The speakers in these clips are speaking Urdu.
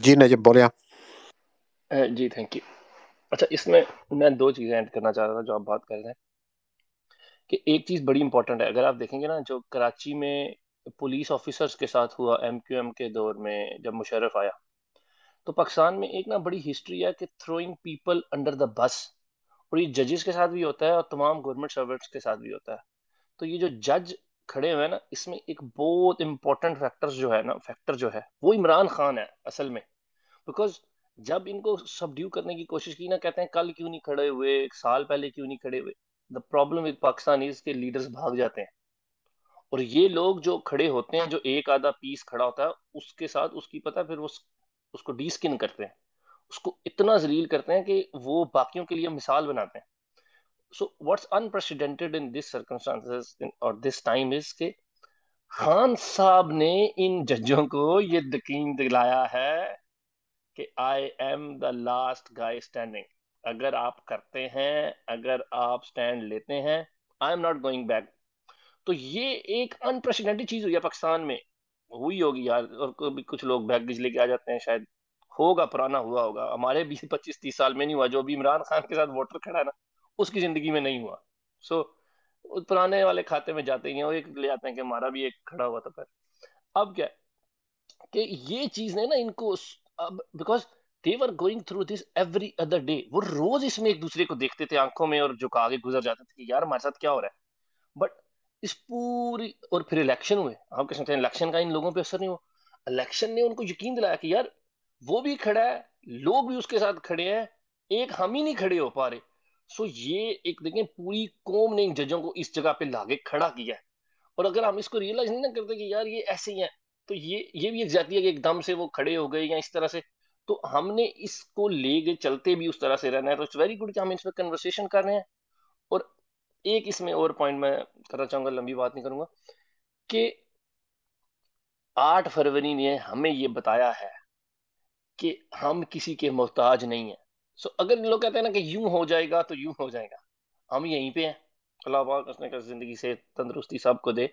جی نجیب بولے آپ. جی تھینک یو. اچھا، اس میں دو چیزیں ایڈ کرنا چاہ رہا تھا جو آپ بات کر رہے ہیں کہ ایک چیز بڑی امپورٹنٹ ہے. اگر آپ دیکھیں گے نا، جو کراچی میں پولیس آفیسرز کے ساتھ ہوا ایم کیو ایم کے دور میں جب مشرف آیا، تو پاکستان میں ایک نا بڑی ہسٹری ہے کہ تھروئنگ پیپل انڈر دا بس. اور یہ ججز کے ساتھ بھی ہوتا ہے اور تمام گورنمنٹ سرونٹس کے ساتھ بھی ہوتا ہے. تو یہ جو جج کھڑے ہوئے ہیں نا، اس میں ایک بہت امپورٹنٹ فیکٹر جو ہے وہ عمران خان ہے اصل میں. بیکاز جب ان کو سبڈیو کرنے کی کوشش کی نا، کہتے ہیں کل کیوں نہیں کھڑے ہوئے، ایک سال پہلے کیوں نہیں کھڑے ہوئے. دا پرابلم ود پاکستان از کے لیڈرز بھاگ جاتے ہیں، اور یہ لوگ جو کھڑے ہوتے ہیں، جو ایک آدھا پیس کھڑا ہوتا ہے اس کے ساتھ اس کی پتہ پھر وہ اس کو ڈی اسکن کرتے ہیں، اس کو اتنا ذلیل کرتے ہیں کہ وہ باقیوں کے لیے مثال بناتے ہیں. سو واٹس انپریسیڈنٹڈ ان دس سرکمسٹانسز اور دس ٹائم از کہ خان صاحب نے ان ججوں کو یہ یقین دلایا ہے کہ I am the last guy standing. اگر آپ کرتے ہیں، اگر آپ سٹینڈ لیتے ہیں، I am not going back. تو یہ ایک انپریسیڈنٹڈ چیز ہوئی ہے پاکستان میں. ہوئی ہوگی یار، اور کبھی کچھ لوگ بیگیج لے کے آ جاتے ہیں، شاید ہوگا، پرانا ہوا ہوگا. ہمارے 20 25 30 سال میں نہیں ہوا. جو بھی عمران خان کے ساتھ ووٹر کھڑا ہے نا، اس کی زندگی میں نہیں ہوا. سو پرانے والے کھاتے میں جاتے ہی ہیں، وہ ایک لے آتے ہیں کہ ہمارا بھی ایک کھڑا ہوا تھا پہلے. اب کیا ہے کہ یہ چیز نے نا ان کو اب because they were going through this every other day. وہ روز اس میں ایک دوسرے کو دیکھتے تھے آنکھوں میں اور جھکا کے گزر جاتے تھے کہ یار ہمارے ساتھ کیا ہو رہا ہے. بٹ اس پوری اور پھر الیکشن ہوئے. آپ کہہ سکتے ہیں الیکشن کا ان لوگوں پہ اثر نہیں ہوا. الیکشن نے ان کو یقین دلایا کہ یار وہ بھی کھڑا ہے، لوگ بھی اس کے ساتھ کھڑے ہیں، ایک ہم ہی نہیں کھڑے ہو پا رہے. سو یہ ایک دیکھیں پوری قوم نے ان ججوں کو اس جگہ پہ لاگے کھڑا کیا ہے. اور اگر ہم اس کو ریئلائز نہیں نہ کرتے کہ یار یہ ایسے ہی ہیں، تو یہ بھی ایک ذاتی ہے کہ ایک دم سے وہ کھڑے ہو گئے یا اس طرح سے. تو ہم نے اس کو لے کے چلتے بھی اس طرح سے رہنا ہے. تو اٹس ویری گڈ کہ ہم اس پہ کنورسیشن کر رہے ہیں. اور ایک اس میں اور پوائنٹ میں کرنا چاہوں گا، لمبی بات نہیں کروں گا، کہ 8 فروری نے ہمیں یہ بتایا ہے کہ ہم کسی کے محتاج نہیں ہیں. سو اگر لوگ کہتے ہیں نا کہ یوں ہو جائے گا تو یوں ہو جائے گا، ہم یہیں پہ ہیں. اللہ پاک اس نے کہ زندگی سے تندرستی سب کو دے.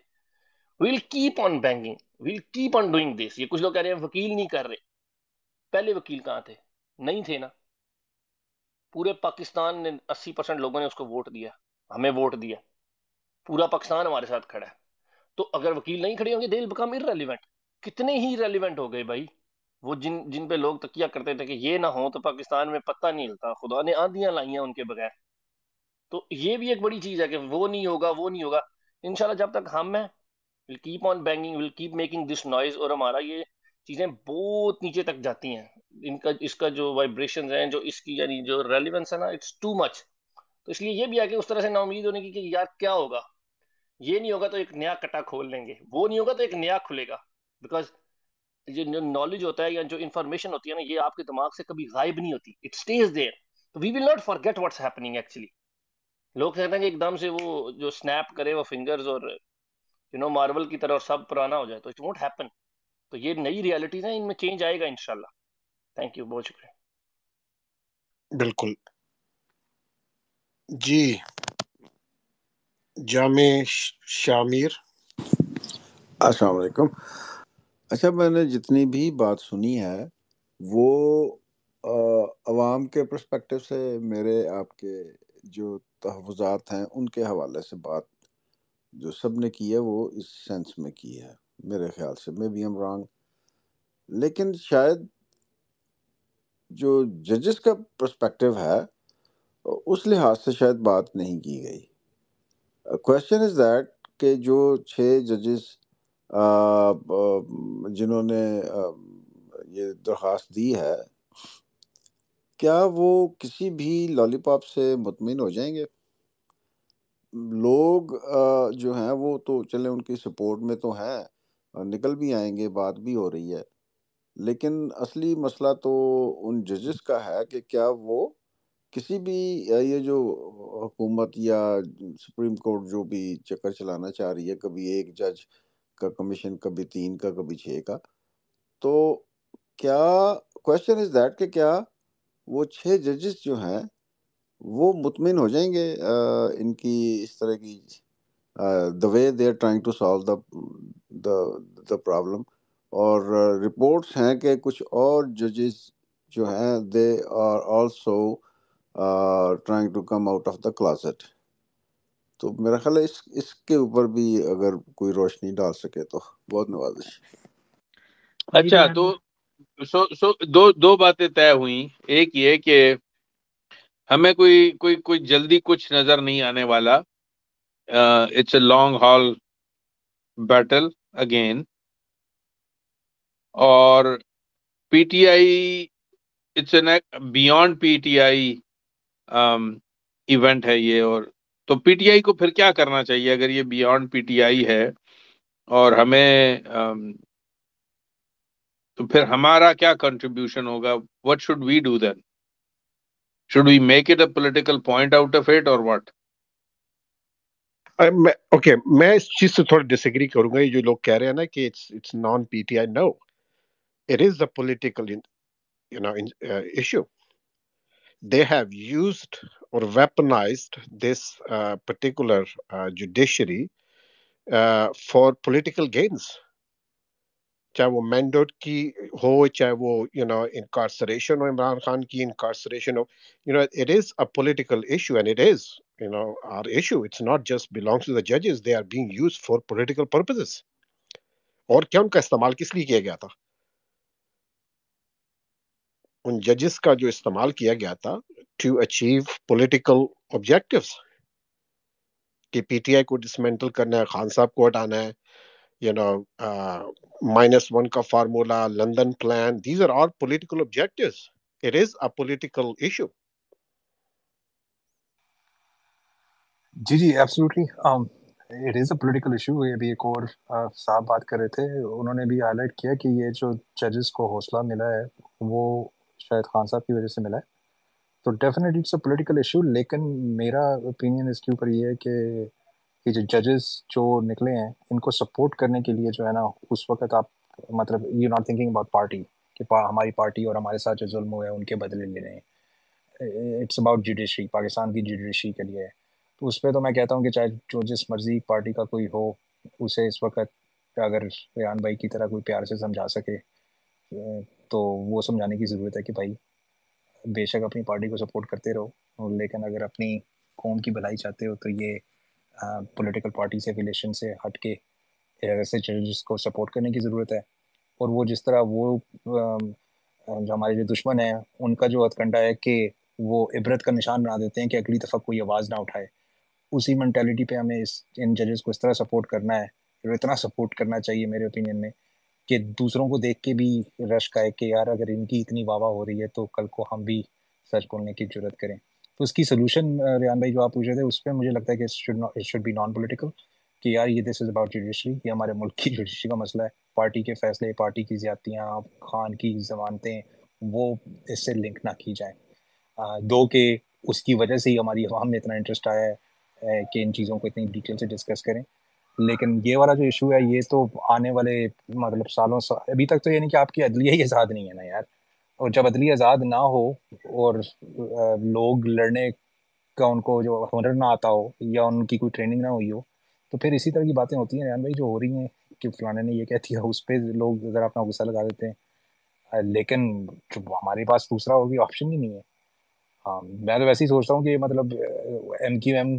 Well keep on banking, well keep on doing this. یہ کچھ لوگ کہہ رہے ہیں وکیل نہیں کر رہے. پہلے وکیل کہاں تھے؟ نہیں تھے نا. پورے پاکستان نے 80% لوگوں نے اس کو ووٹ دیا، ہمیں ووٹ دیا. پورا پاکستان ہمارے ساتھ کھڑا ہے. تو اگر وکیل نہیں کھڑے ہوں گے، دے ول بیکم irrelevant. کتنے ہی ریلیونٹ ہو گئے بھائی. وہ جن پہ لوگ تکیہ کرتے تھے کہ یہ نہ ہو تو پاکستان میں پتہ نہیں ہلتا، خدا نے آندیاں لائی ہیں ان کے بغیر. تو یہ بھی ایک بڑی چیز ہے کہ وہ نہیں ہوگا، وہ نہیں ہوگا. انشاءاللہ جب تک ہم ہیں، we'll keep on banging, we'll keep making this noise. اور ہمارا یہ چیزیں بہت نیچے تک جاتی ہیں. اس کا جو وائبریشنز ہیں، جو اس کی یعنی جو ریلیونس ہے نا، اٹس ٹو مچ. تو اس لیے یہ بھی ہے کہ اس طرح سے نا امید ہونے کی کہ یار کیا ہوگا. یہ نہیں ہوگا تو ایک نیا کٹا کھول لیں گے، وہ نہیں ہوگا تو ایک نیا کھلے گا. بیکاز یہ جو نالج ہوتا ہے یا جو انفارمیشن ہوتی ہے نا، یہ آپ کے دماغ سے کبھی غائب نہیں ہوتی. It stays there. تو we will not forget what's happening actually. لوگ کہتے ہیں کہ ایک دم سے وہ جو سنیپ کرے وہ فنگرز اور مارول کی طرح اور سب پرانا ہو جائے، تو اٹ وونٹ ہیپن. تو یہ نئی ریالٹیز ہیں، ان میں چینج آئے گا انشاءاللہ. تھینک یو، بہت شکریہ. بالکل جی. جامع شامیر. السلام علیکم. اچھا، میں نے جتنی بھی بات سنی ہے وہ عوام کے پرسپیکٹو سے میرے آپ کے جو تحفظات ہیں ان کے حوالے سے بات جو سب نے کی ہے وہ اس سینس میں کی ہے میرے خیال سے. میں بھی ایم رانگ، لیکن شاید جو ججز کا پرسپیکٹو ہے اس لحاظ سے شاید بات نہیں کی گئی. کویشچن از دیٹ کہ جو 6 ججز جنہوں نے یہ درخواست دی ہے، کیا وہ کسی بھی لالی پاپ سے مطمئن ہو جائیں گے؟ لوگ جو ہیں وہ تو چلیں ان کی سپورٹ میں تو ہیں، نکل بھی آئیں گے، بات بھی ہو رہی ہے، لیکن اصلی مسئلہ تو ان ججز کا ہے کہ کیا وہ کسی بھی یہ جو حکومت یا سپریم کورٹ جو بھی چکر چلانا چاہ رہی ہے، کبھی 1 جج کا کمیشن، کبھی 3 کا، کبھی 6 کا، تو کیا کویشچن از دیٹ کہ کیا وہ 6 ججز جو ہیں وہ مطمئن ہو جائیں گے ان کی اس طرح کی the way they are trying to solve the problem. اور رپورٹس ہیں کہ کچھ اور ججز جو ہیں they are also trying to come out of the closet. تو میرا خیال ہے اس کے اوپر بھی اگر کوئی روشنی ڈال سکے تو بہت نوازش. اچھا تو دو باتیں طے ہوئیں. ایک یہ کہ ہمیں کوئی جلدی کچھ نظر نہیں آنے والا. It's a long haul battle again. اور P T I it's an beyond P T I event ہے یہ. اور تو پی ٹی آئی کو پھر کیا کرنا چاہیے اگر یہ بیونڈ پی ٹی آئی ہے اور ہمیں تو پھر ہمارا کیا کنٹریبیوشن ہوگا؟ What should we do then? Should we make it a political point out of it اور واٹ؟ اوکے، میں اس چیز سے تھوڑا ڈس ایگری کروں گا. یہ جو لوگ کہہ رہے ہیں نا کہ it's non P T I, no, it is a political issue. They have used or weaponized this particular judiciary for political gains. چاہے وہ مینڈوٹ کی ہو، چاہے وہ انکارسریشن ہو، عمران خان کی انکارسریشن ہو. It is a political issue, and it is our issue. It's not just belongs to the judges. They are being used for political purposes. اور کیا ان کا استعمال کس لیے کیا گیا تھا؟ ان ججز کا جو استعمال کیا گیا تھا ٹو اچیو پولیٹیکل آبجیکٹیوز، کہ پی ٹی آئی کو ڈسمینٹل کرنا ہے، خان صاحب کو ہٹانا ہے، -1 کا formula, London plan. These are all political objectives. It is a political issue. جی absolutely it is a political issue. یہ بھی ایک اور صاحب بات کر رہے تھے، انہوں نے بھی ہائی لائٹ کیا کہ یہ جو ججز کو حوصلہ ملا ہے وہ شاید خان صاحب کی وجہ سے ملا ہے. تو definitely it's a political issue. لیکن میرا اوپینین اس کے اوپر یہ ہے کہ یہ جو ججز جو نکلے ہیں ان کو سپورٹ کرنے کے لیے جو ہے نا، اس وقت آپ مطلب you not thinking about party کہ ہماری پارٹی اور ہمارے ساتھ جو ظلم ہوئے ہیں ان کے بدلے لے رہے ہیں. اٹس اباؤٹ جوڈیشری، پاکستان کی جوڈیشری کے لیے. تو اس پہ تو میں کہتا ہوں کہ چاہے جو جس مرضی پارٹی کا کوئی ہو، اسے اس وقت اگر ریان بھائی کی طرح کوئی پیار سے سمجھا سکے تو وہ سمجھانے کی ضرورت ہے کہ بھائی بے شک اپنی پارٹی کو سپورٹ کرتے رہو، لیکن اگر اپنی قوم کی بھلائی چاہتے ہو تو یہ پولیٹیکل پارٹی سے ریلیشن سے ہٹ کے ایسے ججز کو سپورٹ کرنے کی ضرورت ہے. اور وہ جس طرح وہ جو ہمارے جو دشمن ہیں ان کا جو ہتھ کنڈا ہے کہ وہ عبرت کا نشان بنا دیتے ہیں کہ اگلی دفعہ کوئی آواز نہ اٹھائے، اسی مینٹیلٹی پہ ہمیں ان ججز کو اس طرح سپورٹ کرنا ہے، اور اتنا سپورٹ کرنا چاہیے میرے اوپینین میں کہ دوسروں کو دیکھ کے بھی رشک آئے کہ یار اگر ان کی اتنی واہ واہ ہو رہی ہے تو کل کو ہم بھی سچ بولنے کی جرت کریں. تو اس کی سلوشن ریان بھائی جو آپ پوچھ رہے تھے اس پہ مجھے لگتا ہے کہ it should be non political, کہ یار یہ دس از اباؤٹ جوڈیشری، یہ ہمارے ملک کی جوڈیشری کا مسئلہ ہے. پارٹی کے فیصلے، پارٹی کی زیادتیاں، خان کی ضمانتیں وہ اس سے لنک نہ کی جائیں. دو کہ اس کی وجہ سے ہی ہماری عوام میں اتنا انٹرسٹ آیا ہے کہ ان چیزوں کو اتنی ڈیٹیل سے ڈسکس کریں. لیکن یہ والا جو ایشو ہے یہ تو آنے والے مطلب سالوں ابھی تک تو یعنی کہ آپ کی عدلیہ ہی آزاد نہیں ہے نا یار. اور جب عدلیہ آزاد نہ ہو اور لوگ لڑنے کا ان کو جو ہنر نہ آتا ہو یا ان کی کوئی ٹریننگ نہ ہوئی ہو، تو پھر اسی طرح کی باتیں ہوتی ہیں ریان بھائی جو ہو رہی ہیں کہ فلانے نے یہ کہہ دیا، اس پہ لوگ ذرا اپنا غصہ لگا دیتے ہیں. لیکن جو ہمارے پاس دوسرا اور بھی آپشن ہی نہیں ہے. میں تو ویسے ہی سوچتا ہوں کہ مطلب ایم کیو ایم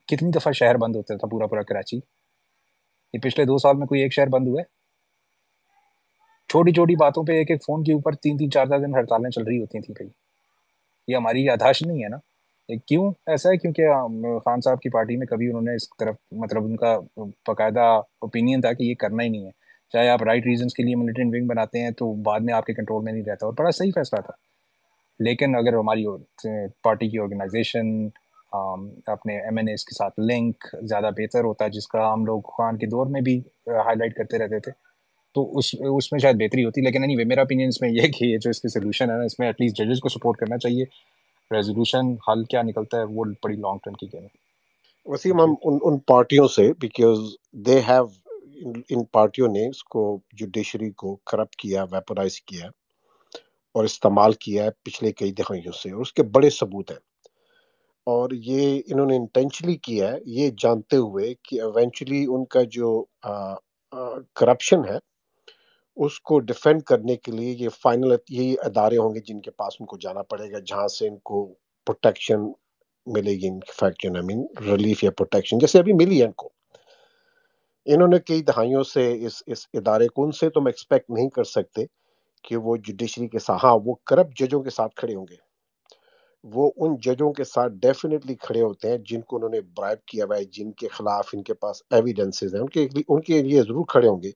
کتنی دفعہ شہر بند ہوتا تھا، پورا کراچی. یہ پچھلے 2 سال میں کوئی ایک شہر بند ہوا ہے؟ چھوٹی چھوٹی باتوں پہ ایک ایک فون کے اوپر 3 4 دن ہڑتالیں چل رہی ہوتی تھیں. بھائی یہ ہماری یاداشت نہیں ہے نا. کیوں ایسا ہے؟ کیونکہ خان صاحب کی پارٹی میں کبھی انہوں نے اس طرف مطلب ان کا باقاعدہ اوپینین تھا کہ یہ کرنا ہی نہیں ہے. چاہے آپ رائٹ ریزنس کے لیے ملیٹنٹ ونگ بناتے ہیں تو بعد میں آپ کے کنٹرول میں نہیں رہتا، اور بڑا صحیح فیصلہ تھا. لیکن اگر ہماری پارٹی کی آرگنائزیشن اپنے ایم این ایز کے ساتھ لنک زیادہ بہتر ہوتا ہے، جس کا ہم لوگ خان کے دور میں بھی ہائی لائٹ کرتے رہتے تھے، تو اس میں شاید بہتری ہوتی. لیکن anyway میرا opinion اس میں یہ کہ یہ جو اس کی سولوشن ہے نا، اس میں ایٹ لیسٹ ججز کو سپورٹ کرنا چاہیے. ریزولوشن حل کیا نکلتا ہے وہ بڑی لانگ ٹرم کی گیم ہے. وسیم، ہم ان پارٹیوں سے، بیکاز دے ہیو، ان پارٹیوں نے اس کو جوڈیشری کو کرپٹ کیا، ویپرائز کیا اور استعمال کیا ہے پچھلے کئی دہائیوں سے، اور اس کے بڑے ثبوت ہیں. اور یہ انہوں نے انٹینشنلی کیا ہے، یہ جانتے ہوئے کہ ایونچولی ان کا جو کرپشن ہے اس کو ڈیفینڈ کرنے کے لیے یہ فائنل یہی ادارے ہوں گے جن کے پاس ان کو جانا پڑے گا، جہاں سے ان کو پروٹیکشن ملے گی، انفیکٹ ریلیف یا پروٹیکشن جیسے ابھی ملی ہے ان کو. انہوں نے کئی دہائیوں سے اس ادارے کو، ان سے تم ایکسپیکٹ نہیں کر سکتے کہ وہ جوڈیشری کے ساتھ، ہاں وہ کرپٹ ججوں کے ساتھ کھڑے ہوں گے، وہ ان ججوں کے ساتھ ڈیفینیٹلی کھڑے ہوتے ہیں جن کو انہوں نے برائب کیا ہوا ہے، جن کے خلاف ان کے پاس ایویڈنسز ہیں، ان کے لیے ضرور کھڑے ہوں گے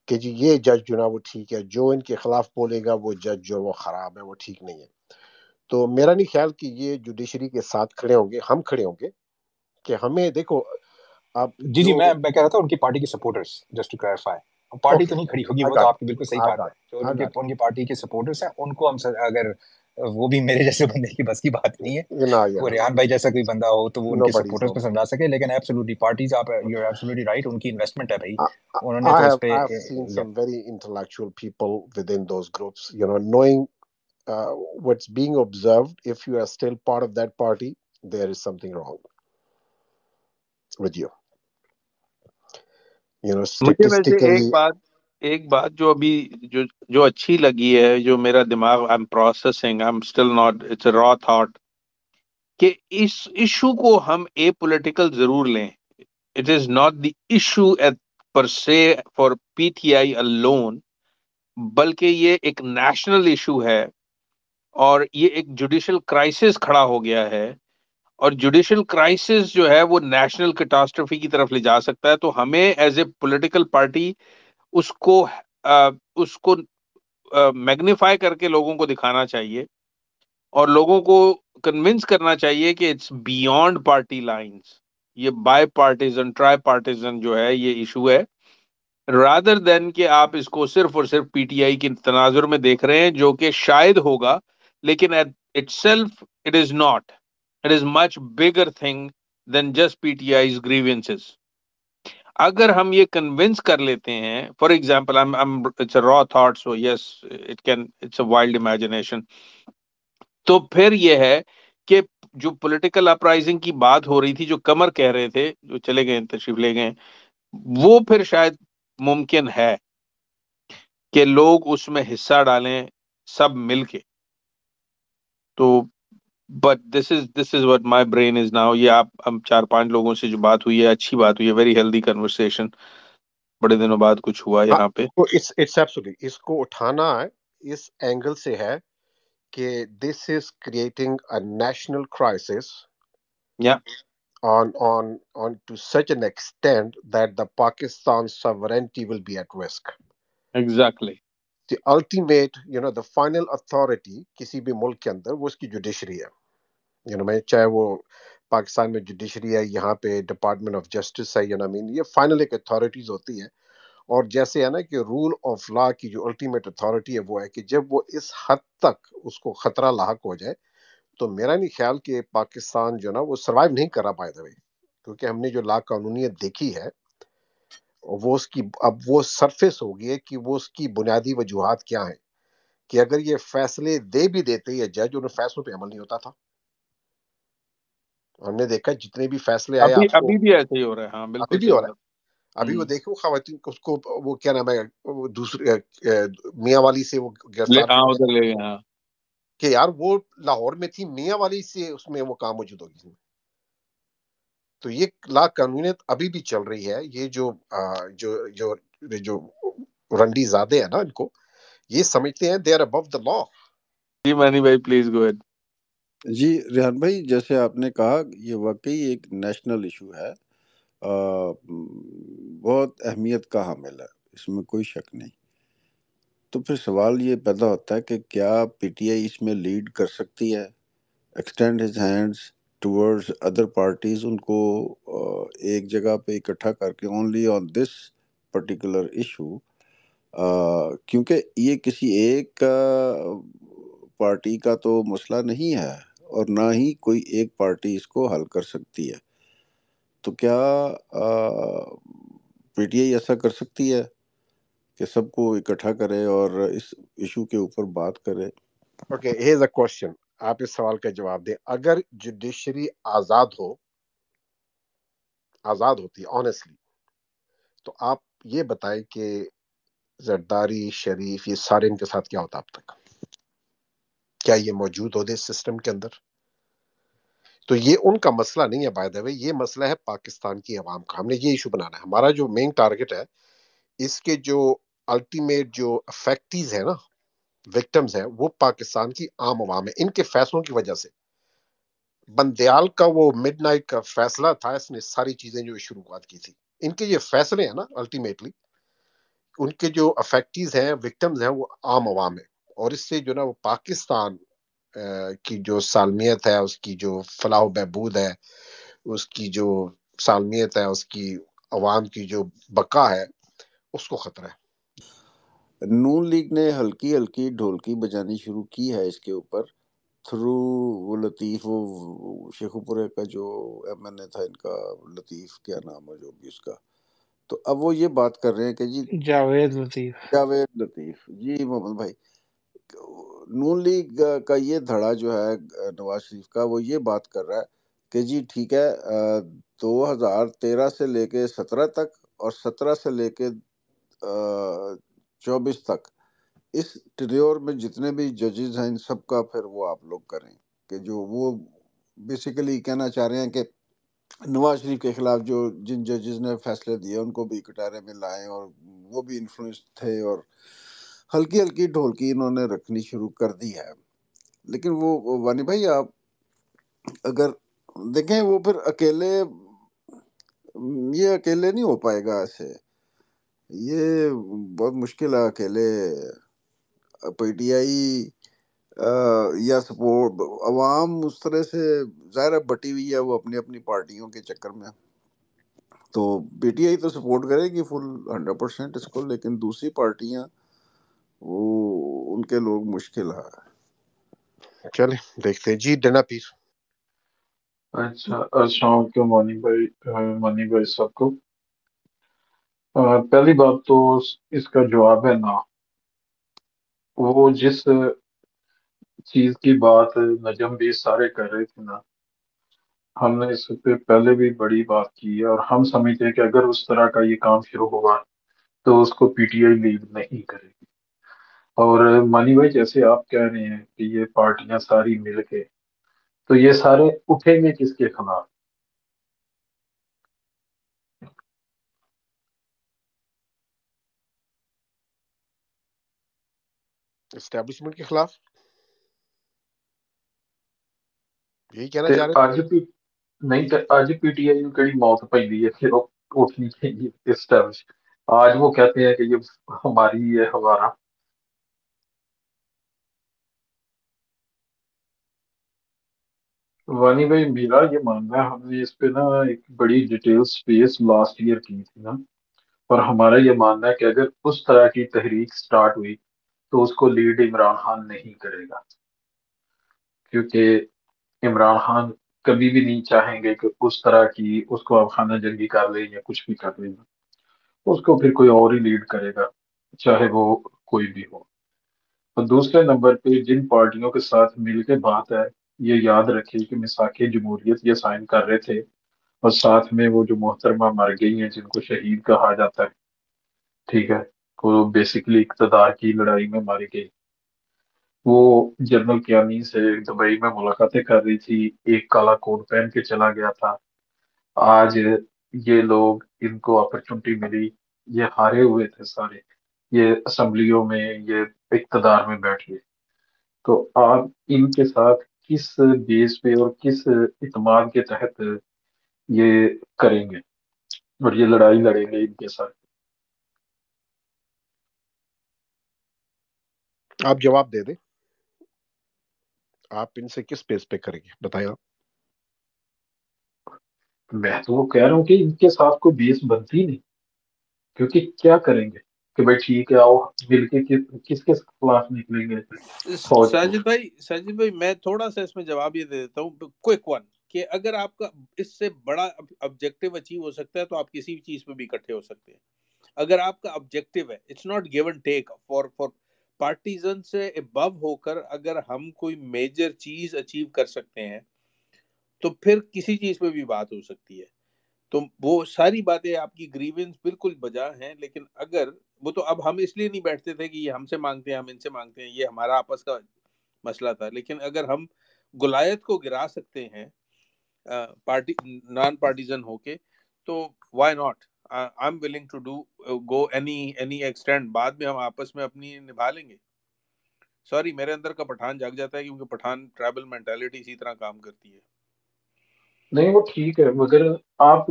کہ جی یہ جج جو نا وہ ٹھیک ہے، جو ان کے خلاف بولے گا وہ جج جو وہ خراب ہے، وہ ٹھیک نہیں ہے. تو میرا نہیں خیال کہ یہ جوڈیشری کے ساتھ کھڑے ہوں گے، ہم کھڑے ہوں گے کہ ہمیں دیکھو اب جی جو میں کہہ رہا تھا ان کی پارٹی کے supporters, just to clarify, party تو نہیں کھڑی ہوگی، وہ تو آپ کی بالکل صحیح بات ہے، جو ان کی پارٹی کے سپورٹرز ہیں ان کو ہم اگر وہ بھی میرے جیسے بندے کی بس کی بات نہیں ہے، وہ ریحان بھائی جیسا کوئی بندہ ہو تو وہ ان کے سپورٹرز کو سمجھا سکے، لیکن ایبسولوٹلی پارٹیز، آپ یو آر ایبسولوٹلی رائٹ، ان کی انویسٹمنٹ ہے بھائی، انہوں نے تو اس پہ. I have seen some very intellectual people within those groups, knowing what's being observed. If you are still part of that party, there is something wrong with you. مجھے ویسے Statistically. ایک بات جو ابھی جو اچھی لگی ہے، جو میرا دماغ I'm processing, I'm still not, it's a raw thought، کہ اس ایشو کو ہم اے پولیٹیکل ضرور لیں. It is not the issue per se for PTI alone، بلکہ یہ ایک نیشنل ایشو ہے، اور یہ ایک جوڈیشل کرائسس کھڑا ہو گیا ہے، اور جوڈیشل کرائسس جو ہے وہ نیشنل کیٹاسٹرفی کی طرف لے جا سکتا ہے. تو ہمیں ایز اے پولیٹیکل پارٹی اس کو میگنیفائی کر کے لوگوں کو دکھانا چاہیے، اور لوگوں کو کنونس کرنا چاہیے کہ اٹس بیونڈ پارٹی لائنز، یہ بائی پارٹیزن ٹرائی پارٹیزن جو ہے یہ ایشو ہے، رادر دین کہ آپ اس کو صرف اور صرف پی ٹی آئی کے تناظر میں دیکھ رہے ہیں، جو کہ شاید ہوگا، لیکن itself it is not. It is much bigger thing than just PTI's grievances. اگر ہم یہ کنونس کر لیتے ہیں، for example it's a raw thought, so yes it's a wild imagination، تو پھر یہ ہے کہ جو پولیٹیکل اپرائزنگ کی بات ہو رہی تھی، جو قمر کہہ رہے تھے، جو چلے گئے تشریف لے گئے، وہ پھر شاید ممکن ہے کہ لوگ اس میں حصہ ڈالیں سب مل کے. تو but this is what my brain is now. یہ آپ ہم 4-5 لوگوں سے جو بات ہوئی ہے، اچھی بات ہوئی ہے، ویری ہیلدی کنورسیشن، بڑے دنوں بعد کچھ ہوا یہاں پہ. اس کو اٹھانا اس اینگل سے ہے کہ this is creating a national crisis on to such an extent that the Pakistan sovereignty will be at risk. Exactly. The ultimate, the final authority کسی بھی ملک کے اندر وہ اس کی جوڈیشری ہے. میں چاہے وہ پاکستان میں جوڈیشری ہے، یہاں پہ ڈپارٹمنٹ آف جسٹس ہے، یہ فائنل ایک اتھارٹیز ہوتی ہے. اور جیسے ہے نا کہ رول آف لا کی جو الٹیمیٹ اتھارٹی ہے وہ ہے کہ جب وہ اس حد تک اس کو خطرہ لاحق ہو جائے، تو میرا نہیں خیال کہ پاکستان جو نا وہ سروائیو نہیں کرا پائے تھے، کیونکہ ہم نے جو لا قانونیت دیکھی ہے وہ اس کی اب وہ سرفیس ہوگی ہے کہ وہ اس کی بنیادی وجوہات کیا ہیں، کہ اگر یہ فیصلے دے بھی دیتے یا جج، ان فیصلوں پہ عمل نہیں ہوتا تھا. ہم نے دیکھا جتنے بھی فیصلے آئے آپ کو ابھی بھی ایسے ہی ہو رہا ہے. ہاں ابھی بالکل بھی ہو صحیح رہا بات. ہے. ابھی وہ دیکھو خواتین اس کو وہ کیا نام ہے، دوسرے میاں والی سے وہ گرفتار ہاں کر ادھر لے گئے. ہاں کہ یار وہ لاہور میں تھی، میاں والی سے اس میں وہ کام موجود ہوگی. تو یہ لا قانونیت ابھی بھی چل رہی ہے. یہ جو جو جو رنڈی زادے ہیں نا، ان کو یہ سمجھتے ہیں دے آر ابو دا لا. جی مانی بھائی پلیز گو اہیڈ. جی ریحان بھائی، جیسے آپ نے کہا یہ واقعی ایک نیشنل ایشو ہے، بہت اہمیت کا حامل ہے، اس میں کوئی شک نہیں. تو پھر سوال یہ پیدا ہوتا ہے کہ کیا پی ٹی آئی اس میں لیڈ کر سکتی ہے، extend his hands towards other parties, ان کو ایک جگہ پہ اکٹھا کر کے only on this particular issue, کیونکہ یہ کسی ایک پارٹی کا تو مسئلہ نہیں ہے، اور نہ ہی کوئی ایک پارٹی اس کو حل کر سکتی ہے. تو کیا پی ٹی آئی ایسا کر سکتی ہے کہ سب کو اکٹھا کرے اور اس ایشو کے اوپر بات کرے؟ اوکے، ہیئرز اے کوسچن، آپ اس سوال کا جواب دیں. اگر جوڈیشری آزاد ہوتی آنیسٹلی، تو آپ یہ بتائیں کہ زرداری، شریف، یہ سارے ان کے ساتھ کیا ہوتا اب تک؟ کیا یہ موجود ہوتے اس سسٹم کے اندر؟ تو یہ ان کا مسئلہ نہیں ہے بائی دا وے، یہ مسئلہ ہے پاکستان کی عوام کا. ہم نے یہ ایشو بنانا ہے. ہمارا جو مین ٹارگٹ ہے اس کے جو الٹیمیٹ جو افیکٹیز ہیں نا، وکٹمز ہیں، وہ پاکستان کی عام عوام ہے. ان کے فیصلوں کی وجہ سے بندیال کا وہ مڈ نائٹ کا فیصلہ تھا، اس نے ساری چیزیں جو شروعات کی تھی. ان کے یہ فیصلے ہیں نا، الٹیمیٹلی ان کے جو افیکٹیز ہیں، وکٹمز ہیں، وہ عام عوام ہے. اور اس سے جو نا وہ پاکستان کی جو سالمیت ہے، اس کی جو فلاح و بہبود ہے، اس کی جو سالمیت ہے، اس کی عوام کی جو بقا ہے، اس کو خطرہ ہے. نون لیگ نے ہلکی ہلکی ڈھولکی بجانی شروع کی ہے اس کے اوپر تھرو وہ لطیف، وہ شیخو پورے کا جو ایم این اے تھا ان کا، لطیف کیا نام ہے جو بھی اس کا، تو اب وہ یہ بات کر رہے ہیں کہ جی جاوید لطیف. جاوید لطیف جی محمد بھائی، نون لیگ کا یہ دھڑا جو ہے نواز شریف کا، وہ یہ بات کر رہا ہے کہ جی ٹھیک ہے 2013 سے لے کے 17 تک اور 17 سے لے کے 24 تک اس ٹریور میں جتنے بھی ججز ہیں ان سب کا پھر وہ آپ لوگ کریں، کہ جو وہ بیسیکلی کہنا چاہ رہے ہیں کہ نواز شریف کے خلاف جو جن ججز نے فیصلے دیے ان کو بھی کٹارے میں لائیں، اور وہ بھی انفلوئنس تھے، اور ہلکی ہلکی ڈھولکی انہوں نے رکھنی شروع کر دی ہے. لیکن وہ وانی بھائی آپ اگر دیکھیں، وہ پھر اکیلے نہیں ہو پائے گا. ایسے یہ بہت مشکل ہے اکیلے پی ٹی آئی یا سپورٹ عوام اس طرح سے ظاہر بٹی ہوئی ہے وہ اپنی اپنی پارٹیوں کے چکر میں. تو پی ٹی آئی تو سپورٹ کرے گی فل 100% اس کو، لیکن دوسری پارٹیاں وہ ان کے لوگ مشکل ہے. چلیں دیکھتے ہیں. جی ڈنا پیر. اچھا، السلام علیکم مانی بھائی سب کو. پہلی بات تو اس کا جواب ہے نا. وہ جس چیز کی بات نجم بھی سارے کر رہے تھے نا، ہم نے اس پہ پہلے بھی بڑی بات کی ہے، اور ہم سمجھتے ہیں کہ اگر اس طرح کا یہ کام شروع ہوگا تو اس کو پی ٹی آئی لیڈ نہیں کرے گی. اور مانی بھائی جیسے آپ کہہ رہے ہیں کہ یہ پارٹیاں ساری مل کے، تو یہ سارے اٹھیں گے کس کے خلاف؟ اسٹیبلشمنٹ کے خلاف. یہی کہنا چاہ رہے اج پی نہیں تو اج پی ٹی آئی کہڑی موت پی ہے کہ اٹھنی چاہیے اسٹیبلش. آج وہ کہتے ہیں کہ یہ ہماری ہے، ہمارا. وانی بھائی میرا یہ ماننا ہے، ہم نے اس پہ نا ایک بڑی ڈیٹیل سپیس لاسٹ ایئر کی تھی نا، اور ہمارا یہ ماننا ہے کہ اگر اس طرح کی تحریک سٹارٹ ہوئی تو اس کو لیڈ عمران خان نہیں کرے گا، کیونکہ عمران خان کبھی بھی نہیں چاہیں گے کہ اس طرح کی اس کو اب خانہ جنگی کر لیں یا کچھ بھی کر لیں. اس کو پھر کوئی اور ہی لیڈ کرے گا، چاہے وہ کوئی بھی ہو. اور دوسرے نمبر پہ جن پارٹیوں کے ساتھ مل کے بات ہے، یہ یاد رکھیے کہ میثاق جمہوریت یہ سائن کر رہے تھے، اور ساتھ میں وہ جو محترمہ مر گئی ہیں جن کو شہید کہا جاتا ہے، ٹھیک ہے، وہ بیسیکلی اقتدار کی لڑائی میں ماری گئی. وہ جنرل کیانی سے دبئی میں ملاقاتیں کر رہی تھی، ایک کالا کوٹ پہن کے چلا گیا تھا. آج یہ لوگ، ان کو اپرچونٹی ملی، یہ ہارے ہوئے تھے سارے، یہ اسمبلیوں میں، یہ اقتدار میں بیٹھ گئے. تو آپ ان کے ساتھ کس بیس پہ اور کس اعتماد کے تحت یہ کریں گے اور یہ لڑائی لڑیں گے ان کے ساتھ؟ آپ جواب دے دیں. آپ ان سے کس بیس پہ کریں گے بتائیں آپ. میں تو وہ کہہ رہا ہوں کہ ان کے ساتھ کوئی بیس بنتی نہیں، کیونکہ کیا کریں گے کہ بھائی ٹھیک ہے آؤ مل کے کس کے خلاف نکلیں گے فوج کو. ساجد بھائی میں تھوڑا سا اس میں جواب یہ دے دیتا ہوں، کوئک ون، کہ اگر آپ کا اس سے بڑا آبجیکٹیو اچیو ہو سکتا ہے تو آپ کسی بھی چیز پہ بھی اکٹھے ہو سکتے ہیں. اگر آپ کا آبجیکٹیو ہے، it's not give and take, for partisan سے ابو ہو کر اگر ہم کوئی میجر چیز اچیو کر سکتے ہیں تو پھر کسی چیز پہ بھی بات ہو سکتی ہے. تو وہ ساری باتیں آپ کی گریونس بالکل بجا ہیں، لیکن اگر وہ تو اب ہم اس لیے نہیں بیٹھتے تھے کہ یہ ہم سے مانگتے ہیں ہم ان سے مانگتے ہیں، یہ ہمارا آپس کا مسئلہ تھا، لیکن اگر ہم گلایت کو گرا سکتے ہیں پارٹی نان پارٹیزن ہو کے، تو why not, I am willing to do go any extend, بعد میں ہم آپس میں اپنی نبھا لیں گے. سوری، میرے اندر کا پٹھان جاگ جاتا ہے کیونکہ پٹھان ٹرائبل مینٹالٹی اسی طرح کام کرتی ہے. نہیں وہ ٹھیک ہے، مگر آپ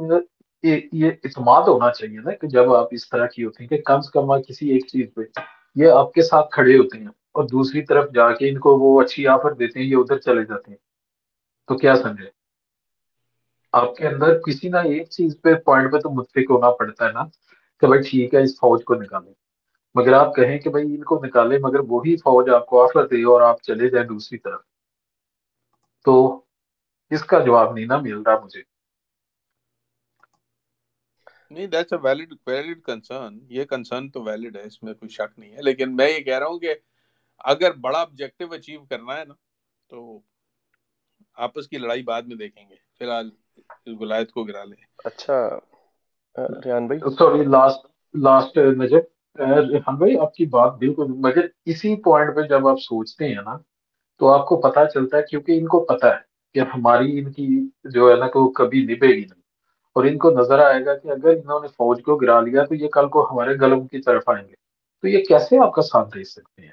یہ اعتماد ہونا چاہیے نا کہ جب آپ اس طرح کی ہوتی ہیں کہ کم سے کم کسی ایک چیز پہ یہ آپ کے ساتھ کھڑے ہوتے ہیں اور دوسری طرف جا کے ان کو وہ اچھی آفر دیتے ہیں، یہ ادھر چلے جاتے ہیں، تو کیا سمجھے؟ آپ کے اندر کسی نہ ایک چیز پہ پوائنٹ پہ تو متفق ہونا پڑتا ہے نا کہ بھائی ٹھیک ہے اس فوج کو نکالیں، مگر آپ کہیں کہ بھائی ان کو نکالیں مگر وہی فوج آپ کو آفر دے اور آپ چلے جائیں دوسری طرف، تو اس کا جواب نہیں نا مل رہا مجھے. نہیں، دیٹس اے ویلڈ کنسرن، یہ کنسرن تو ویلڈ ہے، اس میں کوئی شک نہیں ہے، لیکن میں یہ کہہ رہا ہوں کہ اگر بڑا آبجیکٹو اچیو کرنا ہے نا تو آپس کی لڑائی بعد میں دیکھیں گے، فی الحال اس ولایت کو گرا لیں. اچھا ریحان بھائی، سوری، لاسٹ نجب، ریحان بھائی آپ کی بات بالکل، مگر اسی پوائنٹ پہ جب آپ سوچتے ہیں نا تو آپ کو پتا چلتا ہے، کیونکہ ان کو پتا ہے کہ ہماری ان کی جو ہے نا کہ وہ کبھی نبھے گی نہیں، اور ان کو نظر آئے گا کہ اگر انہوں نے فوج کو گرا لیا تو یہ کل کو ہمارے گلوں کی طرف آئیں گے، تو یہ کیسے آپ کا ساتھ دے سکتے ہیں؟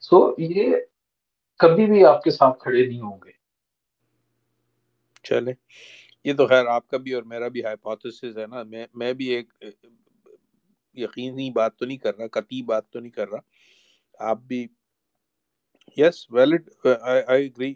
سو یہ کبھی بھی آپ کے ساتھ کھڑے نہیں ہوں گے. چلے، یہ تو خیر آپ کا بھی اور میرا بھی ہائپوتھیسس ہے نا، میں بھی ایک یقینی بات تو نہیں کر رہا، قطعی بات تو نہیں کر رہا، آپ بھی. یس ویلڈ، آئی اگری